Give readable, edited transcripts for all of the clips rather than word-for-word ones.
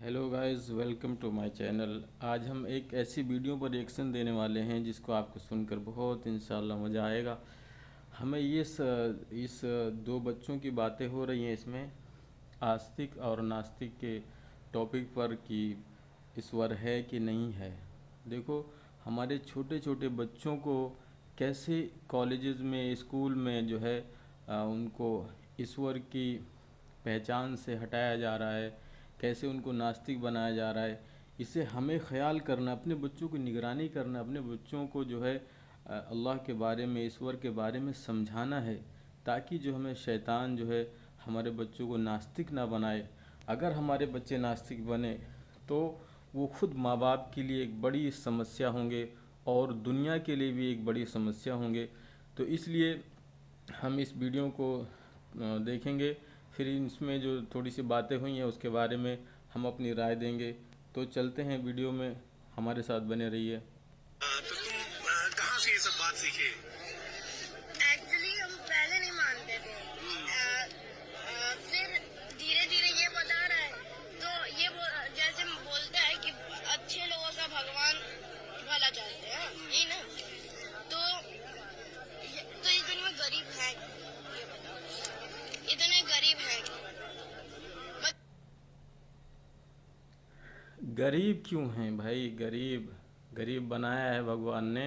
Hello guys, welcome to my channel. आज हम एक ऐसी वीडियो पर रिएक्शन देने वाले हैं जिसको आपको सुनकर बहुत इंशाल्लाह मज़ा आएगा। हमें इस दो बच्चों की बातें हो रही हैं इसमें, आस्तिक और नास्तिक के टॉपिक पर कि ईश्वर है कि नहीं है। देखो, हमारे छोटे छोटे बच्चों को कैसे कॉलेजेस में, स्कूल में जो है उनको ईश्वर की पहचान से हटाया जा रहा है, कैसे उनको नास्तिक बनाया जा रहा है। इसे हमें ख्याल करना, अपने बच्चों की निगरानी करना, अपने बच्चों को जो है अल्लाह के बारे में, ईश्वर के बारे में समझाना है, ताकि जो हमें शैतान जो है हमारे बच्चों को नास्तिक ना बनाए। अगर हमारे बच्चे नास्तिक बने तो वो खुद माँ बाप के लिए एक बड़ी समस्या होंगे और दुनिया के लिए भी एक बड़ी समस्या होंगे। तो इसलिए हम इस वीडियो को देखेंगे, फिर इसमें जो थोड़ी सी बातें हुई हैं उसके बारे में हम अपनी राय देंगे। तो चलते हैं वीडियो में, हमारे साथ बने रहिए। तो तुम कहाँ से ये सब बात सीखे? एक्चुअली हम पहले नहीं मानते थे। फिर धीरे धीरे ये बता रहा है तो जैसे बोलता है कि अच्छे लोगों का भगवान भला चाहते हैं, ये ना। तो इस दुनिया में गरीब है, ये बताओ, इतने गरीब है। गरीब क्यों हैं भाई? गरीब बनाया है भगवान ने,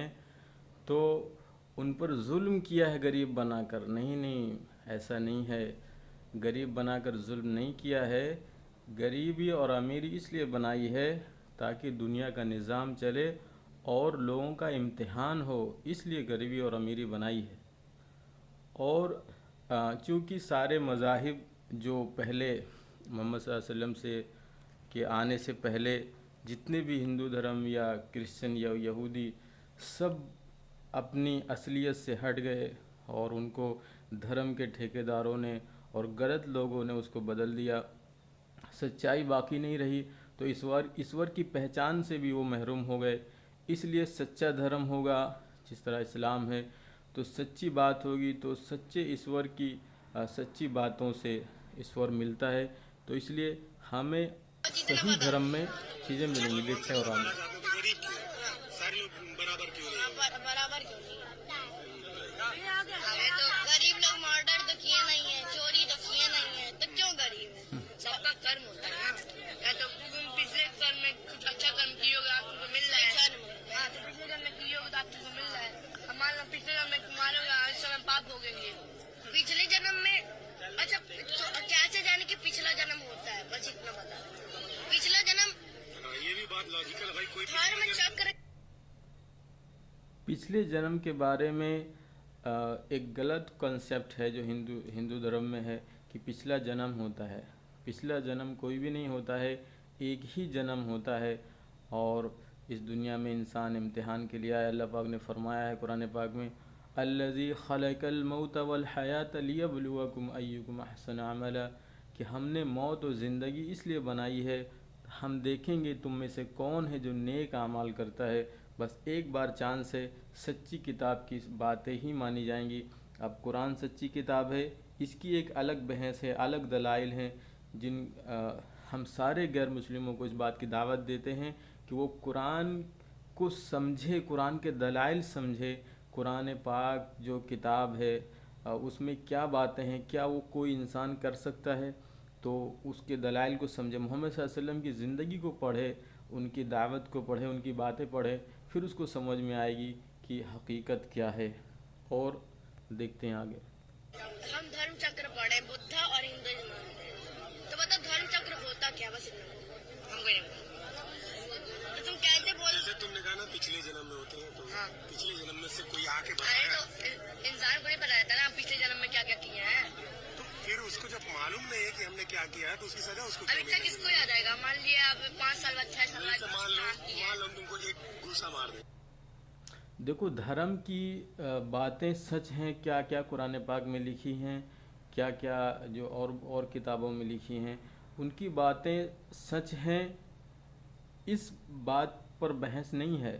तो उन पर जुल्म किया है गरीब बनाकर? नहीं नहीं, ऐसा नहीं है। गरीब बनाकर जुल्म नहीं किया है। गरीबी और अमीरी इसलिए बनाई है ताकि दुनिया का निज़ाम चले और लोगों का इम्तिहान हो, इसलिए गरीबी और अमीरी बनाई है। और चूँकि सारे मज़ाहिब जो पहले मोहम्मद सल्लल्लाहु अलैहि वसल्लम से के आने से पहले जितने भी हिंदू धर्म या क्रिश्चियन या यहूदी, सब अपनी असलियत से हट गए और उनको धर्म के ठेकेदारों ने और गलत लोगों ने उसको बदल दिया। सच्चाई बाकी नहीं रही, तो ईश्वर की पहचान से भी वो महरूम हो गए। इसलिए सच्चा धर्म होगा, जिस तरह इस्लाम है, तो सच्ची बात होगी, तो सच्चे ईश्वर की सच्ची बातों से ईश्वर मिलता है। तो इसलिए हमें सही धर्म में चीज़ें मिलेंगी। देखते हैं और आगे। गरीब क्यों है? सारे लोग बराबर क्यों नहीं है? बराबर क्यों नहीं है? हमें तो गरीब लोग मर्डर तो किए नहीं है, चोरी तो किए नहीं है, तो क्यों गरीब है? सबका कर्म होता है ना। या तो तुम पिछले कर्म में कुछ अच्छा कर्म किए होगे, आपको मिल रहा है। हाँ, तो पिछले कर्म में किए होगे तो आपको मिल रहा है। हमारा पिछले जन्म में तुम्हारे इस समय पाप भोगेंगे। पिछले जन्म में अच्छा, तो कैसे जाने कि पिछला जन्म होता है? बस इतना बता। पिछला जन्म, ये भी बात लॉजिकल है भाई। कोई धर्म चक्र। पिछले जन्म के बारे में एक गलत कॉन्सेप्ट है जो हिंदू धर्म में है कि पिछला जन्म होता है। पिछला जन्म कोई भी नहीं होता है, एक ही जन्म होता है। और इस दुनिया में इंसान इम्तिहान के लिए आया। अल्लाह पाक ने फरमाया है कुरान पाक में, अल्लज़ी खलक़ल मौत वल हयात लियब्लुवकुम अय्युकुम अहसन अमला, कि हमने मौत और ज़िंदगी इसलिए बनाई है, हम देखेंगे तुम में से कौन है जो नेक आमाल करता है। बस एक बार चांस है, सच्ची किताब की बातें ही मानी जाएंगी। अब कुरान सच्ची किताब है, इसकी एक अलग बहस है, अलग दलाइल हैं, हम सारे गैर मुस्लिमों को इस बात की दावत देते हैं कि वो कुरान को समझे, कुरान के दलाइल समझे। कुरान पाक जो किताब है उसमें क्या बातें हैं, क्या वो कोई इंसान कर सकता है, तो उसके दलाइल को समझे। मोहम्मद सल्लल्लाहु अलैहि वसल्लम की ज़िंदगी को पढ़े, उनकी दावत को पढ़े, उनकी बातें पढ़े, फिर उसको समझ में आएगी कि हकीकत क्या है। और देखते हैं आगे। हम धर्म चक्र पढ़े, बुद्ध और हिंदुइज्म मानते हैं, तो बता धर्म चक्र होता क्या? बस इतना हमको नहीं पता। तो तुम कैसे बोल? जैसे तुमने कहा ना पिछले जन्म में होते हैं, तो हाँ। पिछले जन्म में से कोई आके अरे बताया तो इंसान को नहीं पता रहता ना पिछले जन्म में क्या क्या किए हैं। तो फिर उसको जब मालूम नहीं है कि हमने क्या किया है, तो उसकी सजा उसको अभी क्यों तक किसको याद आएगा? मान लिया आप 5 साल बाद 6 साल बाद मान लो हाँ, किए हैं। हम तुमको एक घूसा मार दे। देखो, धर्म की बातें सच हैं, क्या क्या कुरान पाक में लिखी हैं, क्या क्या जो और किताबों में लिखी हैं, उनकी बातें सच हैं। इस बात पर बहस नहीं है।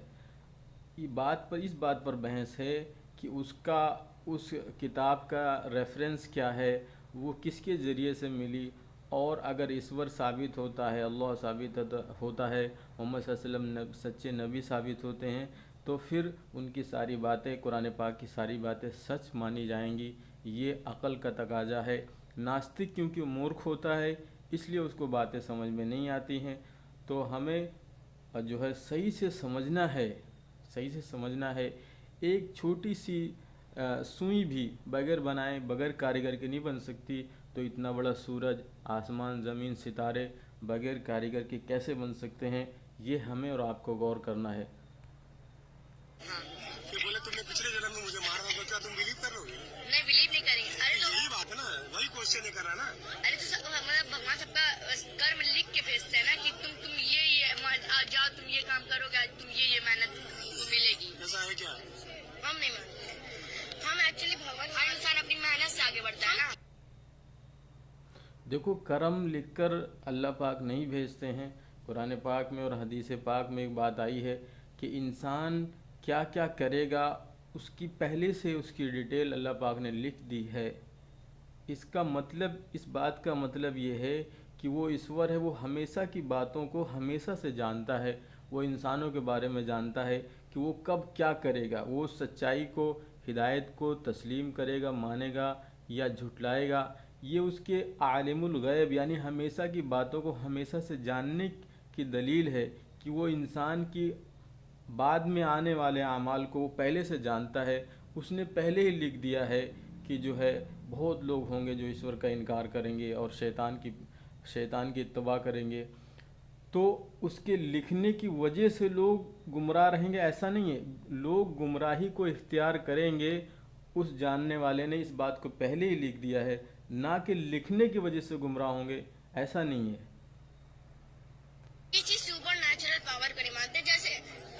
इस बात पर बहस है कि उस किताब का रेफरेंस क्या है, वो किसके ज़रिए से मिली और अगर ईश्वर साबित होता है, अल्लाह साबित होता है, मोहम्मद सल्लल्लाहु अलैहि वसल्लम सच्चे नबी साबित होते हैं, तो फिर उनकी सारी बातें, कुरान पाक की सारी बातें सच मानी जाएंगी। ये अक़ल का तकाजा है। नास्तिक क्योंकि मूर्ख होता है इसलिए उसको बातें समझ में नहीं आती हैं। तो हमें जो है सही से समझना है, सही से समझना है। एक छोटी सी सुई भी बगैर बनाए, बगैर कारीगर के नहीं बन सकती, तो इतना बड़ा सूरज, आसमान, ज़मीन, सितारे बगैर कारीगर के कैसे बन सकते हैं, ये हमें और आपको गौर करना है। फिर बोले तुमने पिछले जन्म में मुझे मारा था, तो क्या तुम बिलीव कर लोगे? नहीं, बिलीव नहीं करेंगे। अरे तो यही बात है ना, वही क्वेश्चन कर रहा ना। अरे तो मतलब भगवान सबका कर्म लिख के भेजते हैं ना कि तुम ये आज जाओ, तुम ये काम करोगे, आज तुम ये मेहनत तुमको मिलेगी। ऐसा है क्या? हम नहीं मानते। हम एक्चुअली भगवान, हर इंसान अपनी मेहनत से आगे बढ़ता है ना। देखो, कर्म लिखकर अल्लाह पाक नहीं भेजते हैं। कुरान पाक में और हदीस पाक में एक बात आई है कि इंसान क्या क्या करेगा उसकी पहले से उसकी डिटेल अल्लाह पाक ने लिख दी है। इसका मतलब, इस बात का मतलब ये है कि वो ईश्वर है, वो हमेशा की बातों को हमेशा से जानता है। वो इंसानों के बारे में जानता है कि वो कब क्या करेगा। वो सच्चाई को, हिदायत को तस्लीम करेगा, मानेगा या झुटलाएगा। ये उसके आलिमुल गैब यानी हमेशा की बातों को हमेशा से जानने की दलील है कि वो इंसान की बाद में आने वाले आमाल को वो पहले से जानता है। उसने पहले ही लिख दिया है कि जो है बहुत लोग होंगे जो ईश्वर का इनकार करेंगे और शैतान की इत्तबा करेंगे। तो उसके लिखने की वजह से लोग गुमराह रहेंगे, ऐसा नहीं है। लोग गुमराही को इख्तियार करेंगे, उस जानने वाले ने इस बात को पहले ही लिख दिया है, ना कि लिखने की वजह से गुमराह होंगे, ऐसा नहीं है। किसी सुपर नेचुरल पावर को नहीं मानते। जैसे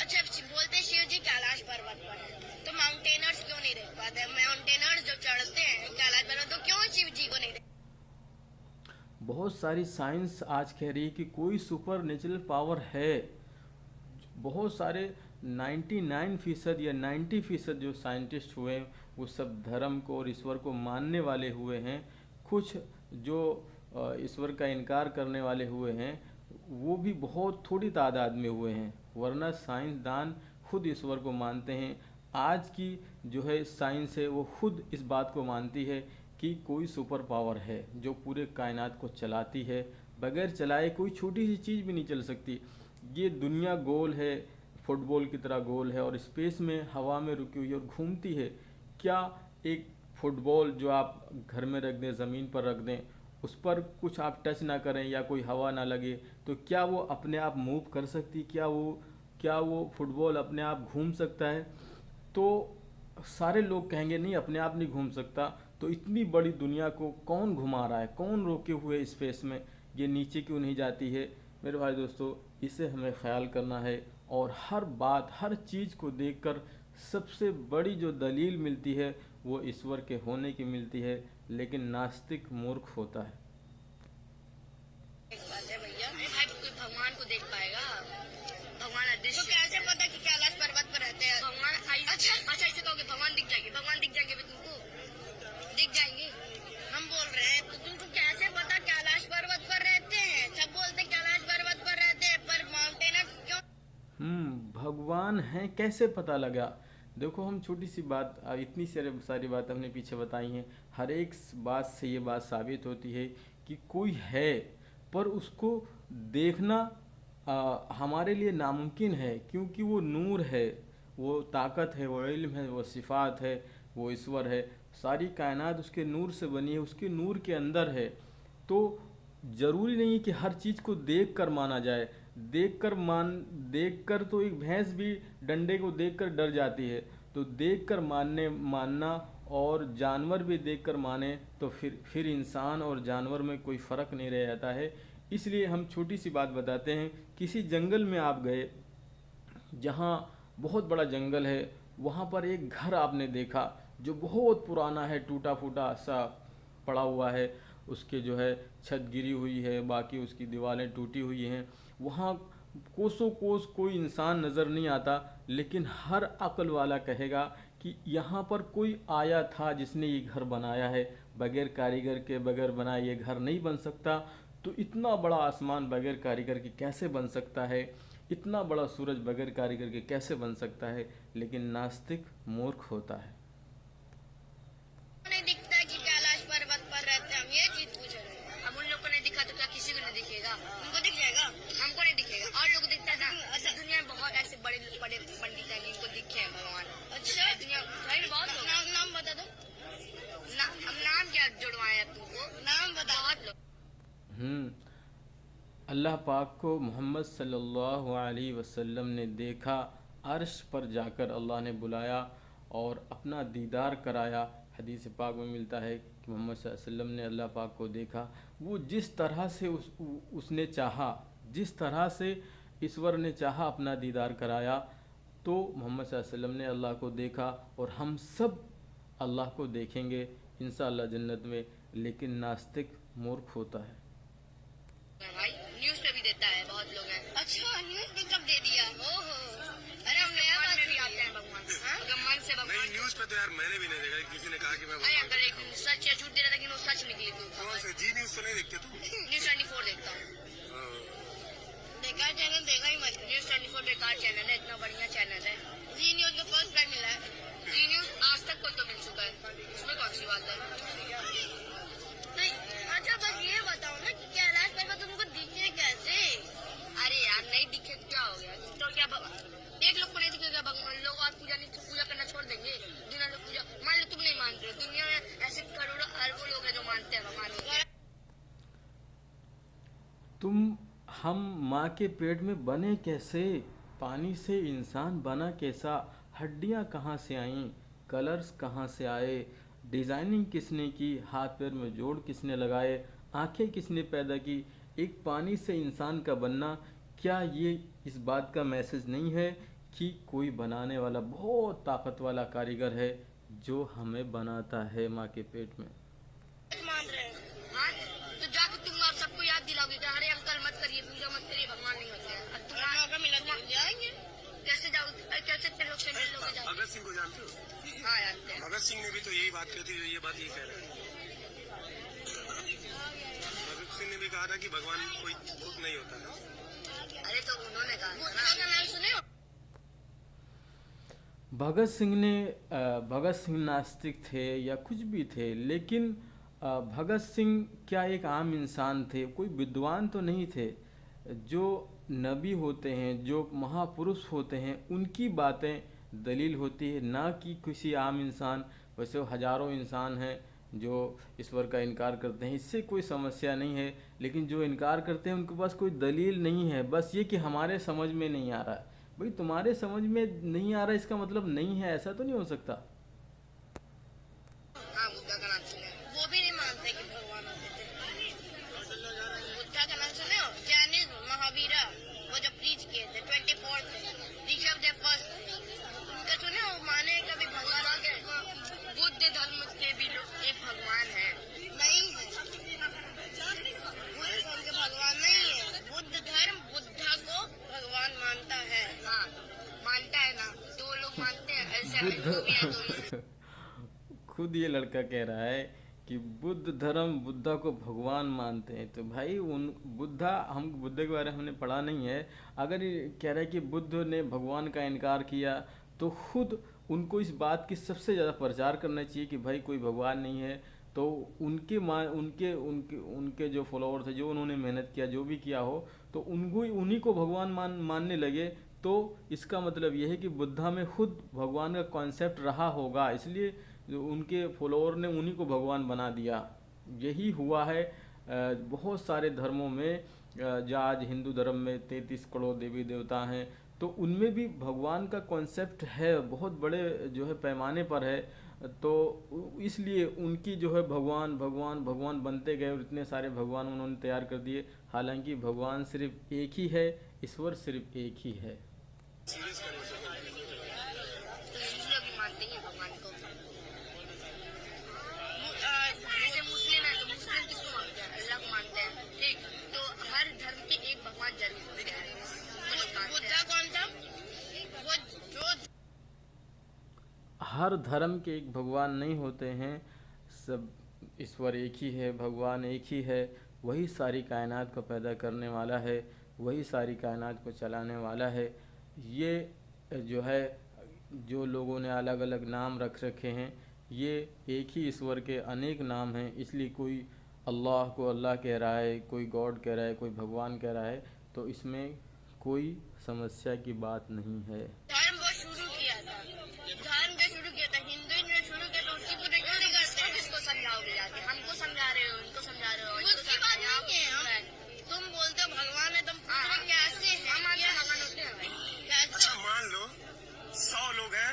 अच्छा बोलते हैं शिव जी कैलाश पर्वत पर है, तो माउंटेनर्स क्यों नहीं देख पाते? माउंटेनर्स जो चढ़ते हैं कैलाश पर्वत, तो क्यों शिव जी को नहीं देख? बहुत सारी साइंस आज कह रही है कि कोई सुपर नेचुरल पावर है। बहुत सारे 99% या 90% जो साइंटिस्ट हुए वो सब धर्म को और ईश्वर को मानने वाले हुए हैं। कुछ जो ईश्वर का इनकार करने वाले हुए हैं वो भी बहुत थोड़ी तादाद में हुए हैं, वरना साइंसदान खुद ईश्वर को मानते हैं। आज की जो है साइंस है वो खुद इस बात को मानती है कि कोई सुपर पावर है जो पूरे कायनात को चलाती है। बगैर चलाए कोई छोटी सी चीज़ भी नहीं चल सकती। ये दुनिया गोल है, फुटबॉल की तरह गोल है और स्पेस में हवा में रुकी हुई और घूमती है। क्या एक फुटबॉल जो आप घर में रख दें, ज़मीन पर रख दें, उस पर कुछ आप टच ना करें या कोई हवा ना लगे, तो क्या वो अपने आप मूव कर सकती? क्या वो फुटबॉल अपने आप घूम सकता है? तो सारे लोग कहेंगे नहीं, अपने आप नहीं घूम सकता। तो इतनी बड़ी दुनिया को कौन घुमा रहा है, कौन रोके हुए स्पेस में, ये नीचे क्यों नहीं जाती है? मेरे भाई दोस्तों, इसे हमें ख्याल करना है और हर बात, हर चीज़ को देखकर सबसे बड़ी जो दलील मिलती है वो ईश्वर के होने की मिलती है, लेकिन नास्तिक मूर्ख होता है। एक बात है भैया, भाई कोई भगवान को देख पाएगा? भगवान अदृश्य, तो कैसे पता कि कैलाश पर्वत पर रहते हैं भगवान? अच्छा ऐसे कहोगे भगवान दिख जाएंगे भी तुमको? दिख जाएंगे? हम बोल रहे हैं तो तुमको कैसे पता कैलाश पर्वत पर रहते हैं? सब बोलते कैलाश पर्वत पर रहते हैं, पर माउंटेनर क्यों? भगवान है कैसे पता लगा? देखो, हम छोटी सी बात, इतनी सारी बात हमने पीछे बताई हैं, हर एक बात से ये बात साबित होती है कि कोई है, पर उसको देखना हमारे लिए नामुमकिन है, क्योंकि वो नूर है, वो ताकत है, वो इल्म है, वो सिफ़ात है, वो ईश्वर है। सारी कायनात उसके नूर से बनी है, उसके नूर के अंदर है। तो ज़रूरी नहीं कि हर चीज़ को देख कर माना जाए। देखकर तो एक भैंस भी डंडे को देखकर डर जाती है। तो देखकर मानना और जानवर भी देखकर माने तो फिर इंसान और जानवर में कोई फ़र्क नहीं रह जाता है। इसलिए हम छोटी सी बात बताते हैं। किसी जंगल में आप गए, जहाँ बहुत बड़ा जंगल है, वहाँ पर एक घर आपने देखा जो बहुत पुराना है, टूटा फूटा सा पड़ा हुआ है, उसके जो है छत गिरी हुई है, बाकी उसकी दीवारें टूटी हुई हैं। वहाँ कोसों कोस कोई इंसान नज़र नहीं आता, लेकिन हर अक्ल वाला कहेगा कि यहाँ पर कोई आया था जिसने ये घर बनाया है। बगैर कारीगर के, बगैर बनाए ये घर नहीं बन सकता। तो इतना बड़ा आसमान बगैर कारीगर के कैसे बन सकता है, इतना बड़ा सूरज बगैर कारीगर के कैसे बन सकता है। लेकिन नास्तिक मूर्ख होता है। नहीं दिखता है कि कैलाश पर्वत पर रहते हैं, हम ये चीज पूछ रहे हैं। अब उन लोग को नहीं दिखा तो क्या किसी को नहीं दिखेगा? उनको दिख जाएगा, हमको नहीं दिखेगा। और लोग दिखता है ना, अच्छा दुनिया में बहुत ऐसे बड़े बड़े पंडित हैं जिनको दिखे हैं भगवान। अच्छा दुनिया सही में बहुत लोग। नाम बता दो ना, हम नाम क्या जुड़वाए हैं तुमको? नाम बता। बहुत लोग। अल्लाह पाक को मोहम्मद सल्लल्लाहु अलैहि वसल्लम ने देखा, अर्श पर जाकर अल्लाह ने बुलाया और अपना दीदार कराया। हदीस पाक में मिलता है कि मोहम्मद सल्लल्लाहु अलैहि वसल्लम ने अल्लाह पाक को देखा। वो जिस तरह से उसने चाहा, जिस तरह से ईश्वर ने चाहा अपना दीदार कराया। तो मोहम्मद सल्लल्लाहु अलैहि वसल्लम ने अल्लाह को देखा और हम सब अल्लाह को देखेंगे इंशाअल्लाह जन्नत में। लेकिन नास्तिक मूर्ख होता है। भाई न्यूज पे भी देता है, बहुत लोग हैं। अच्छा न्यूज पे कब दे दिया? ओहो, अरे हम नया बात में भी आते हैं भगवान। अगर मन से भगवान नहीं, न्यूज पे तो यार मैंने भी नहीं देखा, किसी ने कहा कि मैं अरे अंकल एक दिन सच या झूठ दे रहा था, लेकिन वो सच निकली थी। कौन से जी न्यूज तो नहीं देखते तुम? न्यूज 24 देखता हूँ। बेकार चैनल देखा ही मत। न्यूज 24 बेकार चैनल है, इतना बढ़िया चैनल है। जी न्यूज को फर्स्ट प्राइज मिला है। जी न्यूज आज तक को तो मिल चुका है, इसमें कौन सी बात है? अच्छा बस ये बताओ ना कि कैलाश पर्वत तुमको दिखे कैसे? अरे यार नहीं दिखे तो क्या हो गया? तो क्या एक लोग को नहीं दिखेगा भगवान, लोग आज पूजा करना छोड़ देंगे। दुनिया लोग पूजा मान लो तुम नहीं मानते हो, दुनिया में ऐसे करोड़ों अरबों लोग हैं जो मानते हैं भगवान को। हम माँ के पेट में बने कैसे? पानी से इंसान बना कैसा? हड्डियाँ कहाँ से आईं? कलर्स कहाँ से आए? डिज़ाइनिंग किसने की? हाथ पैर में जोड़ किसने लगाए? आंखें किसने पैदा की? एक पानी से इंसान का बनना, क्या ये इस बात का मैसेज नहीं है कि कोई बनाने वाला बहुत ताकत वाला कारीगर है जो हमें बनाता है माँ के पेट में? मान रहे हैं हाँ? तो जाके तुम आप सबको याद दिलाओगे कि अरे अंकल मत करिए, पूजा मत करिए, भगवान नहीं होते हैं। अब तुम्हारा मौका मिला तो जाएंगे। कैसे जाओगे? कैसे इतने लोग से मिल लोगे? जाओगे? भगत सिंह को जानते हो? हाँ जानते हैं। भगत सिंह ने भी तो यही बात कही थी, जो ये बात ये कह रहे हैं। भगत सिंह ने भी कहा था कि भगवान कोई खुद नहीं होता है। अरे तो उन्होंने कहा का नाम सुने हो? भगत सिंह नास्तिक थे या कुछ भी थे, लेकिन भगत सिंह क्या एक आम इंसान थे? कोई विद्वान तो नहीं थे। जो नबी होते हैं, जो महापुरुष होते हैं, उनकी बातें दलील होती है, ना कि किसी आम इंसान। वैसे हजारों इंसान हैं जो ईश्वर का इनकार करते हैं, इससे कोई समस्या नहीं है। लेकिन जो इनकार करते हैं उनके पास कोई दलील नहीं है, बस ये कि हमारे समझ में नहीं आ रहा है। भाई तुम्हारे समझ में नहीं आ रहा इसका मतलब नहीं है, ऐसा तो नहीं हो सकता। हाँ बुद्धा का नाम सुने, वो भी नहीं मानते कि भगवान होते थे। बुद्धा का नाम सुने हो? जैनिज्म, महावीरा, वो जो प्रीच किए थे 24 ऋषभ देव फर्स्ट, उनका सुने हो? माने कभी भगवान आ गए? बुद्ध धर्म के भी लोग एक भगवान है नहीं है। बुद्ध धर्म के भगवान नहीं है। बुद्ध धर्म बुद्धा को भगवान मानता है। हाँ मानता है ना, तो वो लोग मानते हैं ऐसे जो भी है तो खुद ये लड़का कह रहा है कि बुद्ध धर्म बुद्धा को भगवान मानते हैं। तो भाई हम बुद्ध के बारे में हमने पढ़ा नहीं है। अगर ये कह रहा है कि बुद्ध ने भगवान का इनकार किया, तो खुद उनको इस बात की सबसे ज़्यादा प्रचार करना चाहिए कि भाई कोई भगवान नहीं है। तो उनके उनके जो फॉलोअर्स थे, जो उन्होंने मेहनत किया, जो भी किया हो, तो उन्हीं को भगवान मानने लगे। तो इसका मतलब यह है कि बुद्धा में खुद भगवान का कॉन्सेप्ट रहा होगा, इसलिए जो उनके फॉलोअर ने उन्हीं को भगवान बना दिया। यही हुआ है बहुत सारे धर्मों में। जो आज हिंदू धर्म में 33 करोड़ देवी देवता हैं, तो उनमें भी भगवान का कॉन्सेप्ट है, बहुत बड़े जो है पैमाने पर है। तो इसलिए उनकी जो है भगवान भगवान भगवान बनते गए और इतने सारे भगवान उन्होंने तैयार कर दिए। हालांकि भगवान सिर्फ एक ही है, ईश्वर सिर्फ एक ही है। तो हिंदू लोग भी मानते हैं भगवान को। जैसे मुस्लिम है तो मुस्लिम किसको मानते हैं? अल्लाह को मानते हैं। ठीक, तो हर धर्म के एक भगवान जरूर होते हैं। बुद्धा कौन था? वो जो हर धर्म के एक भगवान नहीं होते हैं, सब ईश्वर एक ही है, भगवान एक ही है। वही सारी कायनात को पैदा करने वाला है, वही सारी कायनात को चलाने वाला है। ये जो है, जो लोगों ने अलग अलग नाम रख रखे हैं, ये एक ही ईश्वर के अनेक नाम हैं। इसलिए कोई अल्लाह को अल्लाह कह रहा है, कोई गॉड कह रहा है, कोई भगवान कह रहा है, तो इसमें कोई समस्या की बात नहीं है। धर्म वो शुरू किया था, हिंदू ने शुरू किया, तो उसकी पूरे क्यों नहीं करते? इसको समझाओगे जाके, हमको समझा रहे हो, इनको समझा रहे हो, उसकी बात नहीं है। तुम बोलते हो भगवान है, तुम कैसे हैं? भगवान होते हैं भाई। अच्छा मान लो 100 लोग हैं,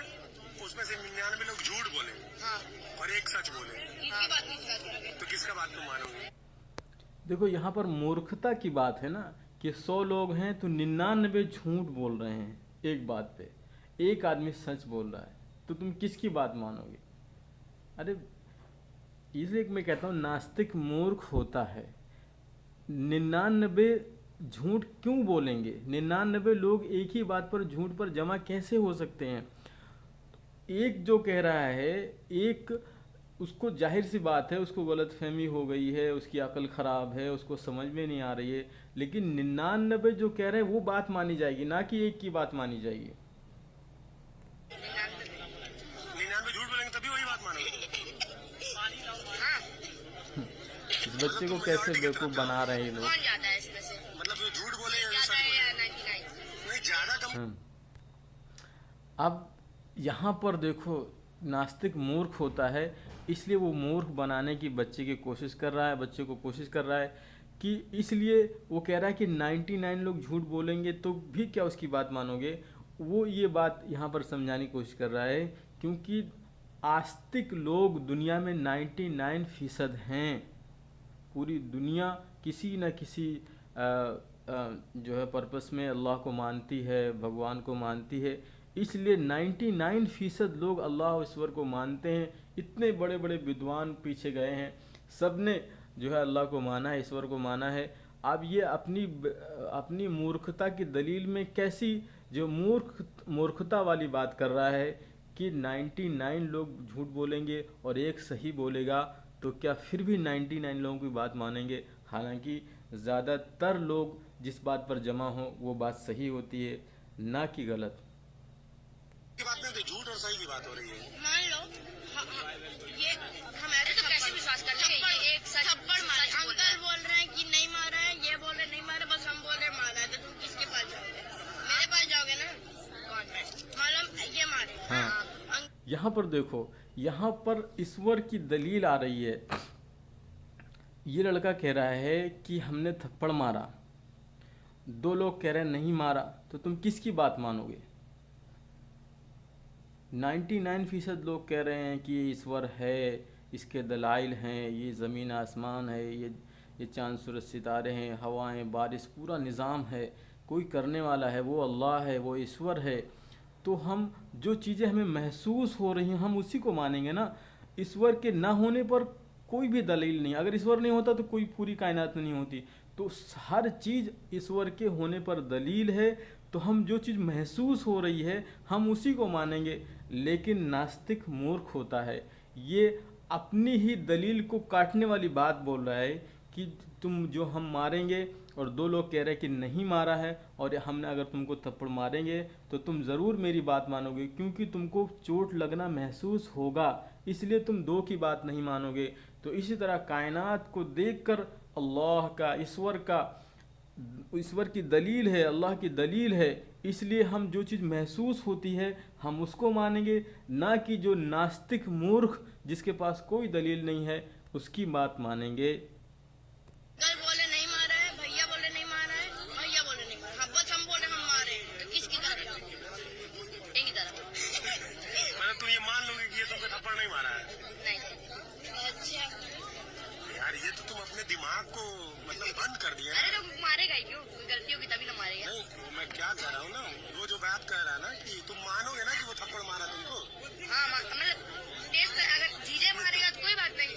उसमें से 99 लोग झूठ बोले और एक सच बोले, किसकी बात नहीं सच? तो किसका बात तुम मानोगे? देखो यहाँ पर मूर्खता की बात है ना, कि 100 लोग हैं तो 99 झूठ बोल रहे हैं एक बात पे, एक आदमी सच बोल रहा है, तो तुम किसकी बात मानोगे? अरे इसलिए मैं कहता हूँ नास्तिक मूर्ख होता है। 99 झूठ क्यों बोलेंगे? 99 लोग एक ही बात पर झूठ पर जमा कैसे हो सकते हैं? एक जो कह रहा है, एक उसको जाहिर सी बात है उसको गलतफहमी हो गई है, उसकी अकल ख़राब है, उसको समझ में नहीं आ रही है, लेकिन 99 जो कह रहे हैं वो बात मानी जाएगी, ना कि एक की बात मानी जाएगी। 99 झूठ बोलेंगे तभी वही बात मानोगे। इस बच्चे को कैसे बेवकूफ़ बना रहे हैं ये लोग। कौन जाता है इसमें से? मतलब जो झूठ बोले या जाता सच है या बोले, 99? नहीं ज्यादा कम। अब यहाँ पर देखो, नास्तिक मूर्ख होता है, इसलिए वो मूर्ख बनाने की बच्चे की कोशिश कर रहा है, बच्चे को कोशिश कर रहा है कि इसलिए वो कह रहा है कि 99 लोग झूठ बोलेंगे तो भी क्या उसकी बात मानोगे। वो ये बात यहाँ पर समझाने की कोशिश कर रहा है, क्योंकि आस्तिक लोग दुनिया में 99% हैं। पूरी दुनिया किसी न किसी जो है पर्पस में अल्लाह को मानती है, भगवान को मानती है, इसलिए 99% लोग अल्लाह ईश्वर को मानते हैं। इतने बड़े बड़े विद्वान पीछे गए हैं, सब ने जो है अल्लाह को माना है, ईश्वर को माना है। अब ये अपनी मूर्खता की दलील में कैसी जो मूर्खता वाली बात कर रहा है कि 99 लोग झूठ बोलेंगे और एक सही बोलेगा, तो क्या फिर भी 99 लोगों की बात मानेंगे? हालांकि ज़्यादातर लोग जिस बात पर जमा हो वो बात सही होती है, ना कि गलत। की बात नहीं, तो झूठ और सही की बात हो रही है। मान लो ये हमारे तो कैसे विश्वास कर लेंगे? ये एक सच थप्पड़ मारे, अंकल बोल रहे हैं कि नहीं मारा है, ये बोल रहे नहीं मारा, बस हम बोल रहे मारा है, तो तुम किसके पास जाओगे? मेरे पास जाओगे ना? कौन? मालूम ये मारे। हाँ, यहाँ पर देखो, यहाँ पर ईश्वर की दलील आ रही है। ये लड़का कह रहा है कि हमने थप्पड़ मारा, 2 लोग कह रहे हैं नहीं मारा, तो तुम किसकी बात मानोगे? 99% लोग कह रहे हैं कि ईश्वर है, इसके दलाइल हैं, ये ज़मीन आसमान है, ये चाँद सूरज सितारे हैं, हवाएं, बारिश, पूरा निज़ाम है, कोई करने वाला है, वो अल्लाह है, वो ईश्वर है। तो हम जो चीज़ें हमें महसूस हो रही हैं हम उसी को मानेंगे ना। ईश्वर के ना होने पर कोई भी दलील नहीं। अगर ईश्वर नहीं होता तो कोई पूरी कायनात नहीं होती। तो हर चीज़ ईश्वर के होने पर दलील है, तो हम जो चीज़ महसूस हो रही है हम उसी को मानेंगे। लेकिन नास्तिक मूर्ख होता है, ये अपनी ही दलील को काटने वाली बात बोल रहा है कि तुम जो हम मारेंगे, और 2 लोग कह रहे हैं कि नहीं मारा है, और हमने अगर तुमको थप्पड़ मारेंगे तो तुम ज़रूर मेरी बात मानोगे, क्योंकि तुमको चोट लगना महसूस होगा, इसलिए तुम 2 की बात नहीं मानोगे। तो इसी तरह कायनात को देखकर अल्लाह का, ईश्वर की दलील है, अल्लाह की दलील है, इसलिए हम जो चीज़ महसूस होती है हम उसको मानेंगे, ना कि जो नास्तिक मूर्ख जिसके पास कोई दलील नहीं है उसकी बात मानेंगे। अंकल बोले नहीं मारा है, भैया बोले नहीं मारा है, भैया बोले नहीं मारा, हाँ बस हम बोले हम मारे, तो किसकी तरफ जाओगे? एक ही तरफ। मतलब तुम ये मान लोगे कि ये तुमको थप्पड़ नहीं मारा है? नहीं। अच्छा यार ये तो तुम अपने दिमाग को मतलब बंद कर दिया। अरे तो मारेगा ही क्यों? गलती होगी तभी ना मारेगा। नहीं, वो मैं क्या कह रहा हूँ ना, वो जो बात कह रहा है ना कि तुम मानोगे ना कि वो थप्पड़ मारा तुमको। हाँ मतलब तेज अगर धीरे मारेगा तो कोई बात नहीं।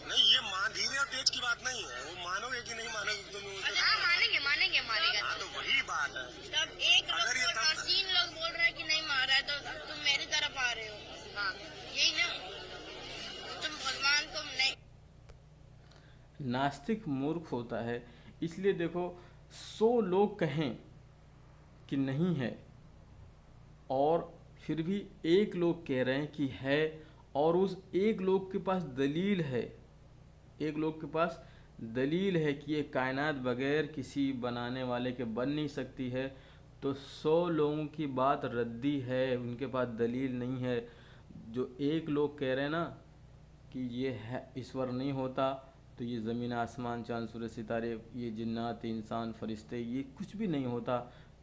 नहीं, ये धीरे और तेज की बात नहीं है, वो मानोगे कि नहीं मानोगे तुम? हाँ मानेंगे मारेगा। हाँ तो वही बात है। तब एक लोग और 3 लोग बोल रहे हैं कि नहीं मारा है, तो तुम मेरी तरफ आ रहे हो। हाँ यही ना, तुम भगवान को नहीं। नास्तिक मूर्ख होता है। इसलिए देखो 100 लोग कहें कि नहीं है और फिर भी एक लोग कह रहे हैं कि है, और उस एक लोग के पास दलील है, एक लोग के पास दलील है कि ये कायनात बगैर किसी बनाने वाले के बन नहीं सकती है, तो 100 लोगों की बात रद्दी है, उनके पास दलील नहीं है। जो एक लोग कह रहे हैं ना कि ये है ईश्वर नहीं होता, तो ये ज़मीन आसमान चाँद सूरज सितारे, ये जिन्नात इंसान फरिश्ते, ये कुछ भी नहीं होता।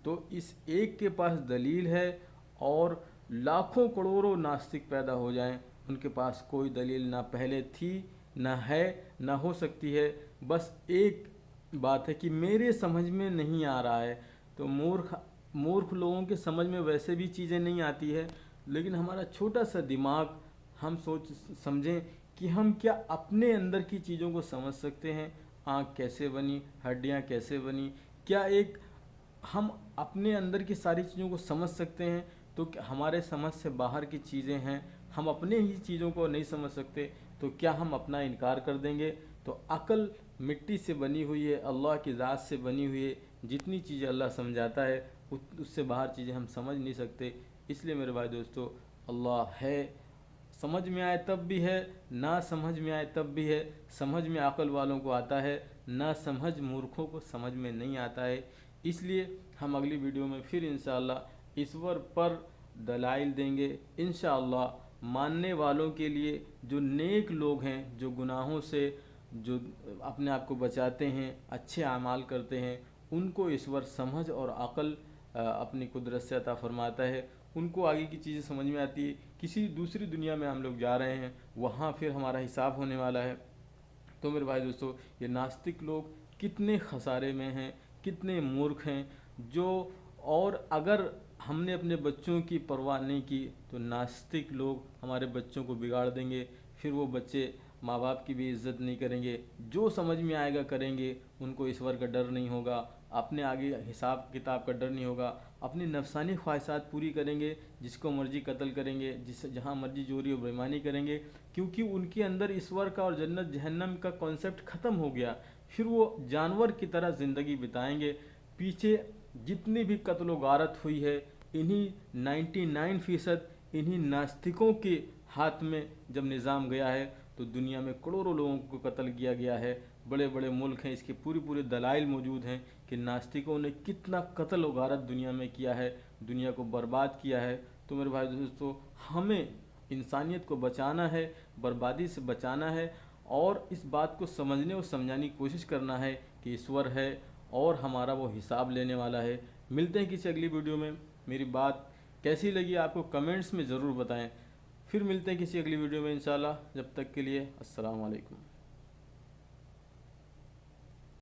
तो इस एक के पास दलील है और लाखों करोड़ों नास्तिक पैदा हो जाएं, उनके पास कोई दलील ना पहले थी, ना है, ना हो सकती है। बस एक बात है कि मेरे समझ में नहीं आ रहा है। तो मूर्ख लोगों के समझ में वैसे भी चीज़ें नहीं आती है, लेकिन हमारा छोटा सा दिमाग, हम समझें कि हम क्या अपने अंदर की चीज़ों को समझ सकते हैं। आँख कैसे बनी, हड्डियाँ कैसे बनी, क्या एक हम अपने अंदर की सारी चीज़ों को समझ सकते हैं। तो हमारे समझ से बाहर की चीज़ें हैं, हम अपने ही चीज़ों को नहीं समझ सकते, तो क्या हम अपना इनकार कर देंगे। तो अक्ल मिट्टी से बनी हुई है, अल्लाह की ज़ात से बनी हुई है। जितनी चीज़ें अल्लाह समझाता है उससे बाहर चीज़ें हम समझ नहीं सकते। इसलिए मेरे भाई दोस्तों, अल्लाह है, समझ में आए तब भी है, ना समझ में आए तब भी है। समझ में अक्ल वालों को आता है, ना समझ मूर्खों को समझ में नहीं आता है। इसलिए हम अगली वीडियो में फिर इंशाअल्लाह ईश्वर पर दलाइल देंगे। इंशाअल्लाह मानने वालों के लिए, जो नेक लोग हैं, जो गुनाहों से जो अपने आप को बचाते हैं, अच्छे अमाल करते हैं, उनको ईश्वर समझ और अक्ल अपनी कुदरत से अता फरमाता है। उनको आगे की चीज़ें समझ में आती है। किसी दूसरी दुनिया में हम लोग जा रहे हैं, वहाँ फिर हमारा हिसाब होने वाला है। तो मेरे भाई दोस्तों, ये नास्तिक लोग कितने खसारे में हैं, कितने मूर्ख हैं। जो और अगर हमने अपने बच्चों की परवाह नहीं की, तो नास्तिक लोग हमारे बच्चों को बिगाड़ देंगे। फिर वो बच्चे माँ बाप की भी इज़्ज़त नहीं करेंगे, जो समझ में आएगा करेंगे। उनको ईश्वर का डर नहीं होगा, अपने आगे हिसाब किताब का डर नहीं होगा, अपनी नफसानी ख्वाहिशात पूरी करेंगे, जिसको मर्जी कत्ल करेंगे, जहाँ मर्जी चोरी और बेईमानी करेंगे, क्योंकि उनके अंदर ईश्वर का और जन्नत जहन्नम का कॉन्सेप्ट ख़त्म हो गया। फिर वो जानवर की तरह ज़िंदगी बिताएंगे। पीछे जितनी भी कत्ल गारत हुई है, इन्हीं 99% इन्हीं नास्तिकों के हाथ में जब निज़ाम गया है, तो दुनिया में करोड़ों लोगों को कत्ल किया गया है। बड़े बड़े मुल्क हैं, इसके पूरे दलाइल मौजूद हैं कि नास्तिकों ने कितना कत्ल और गारत दुनिया में किया है, दुनिया को बर्बाद किया है। तो मेरे भाई दोस्तों, हमें इंसानियत को बचाना है, बर्बादी से बचाना है, और इस बात को समझने और समझाने की कोशिश करना है कि ईश्वर है और हमारा वो हिसाब लेने वाला है। मिलते हैं किसी अगली वीडियो में। मेरी बात कैसी लगी आपको कमेंट्स में ज़रूर बताएं। फिर मिलते हैं किसी अगली वीडियो में इंशाल्लाह। जब तक के लिए अस्सलाम वालेकुम।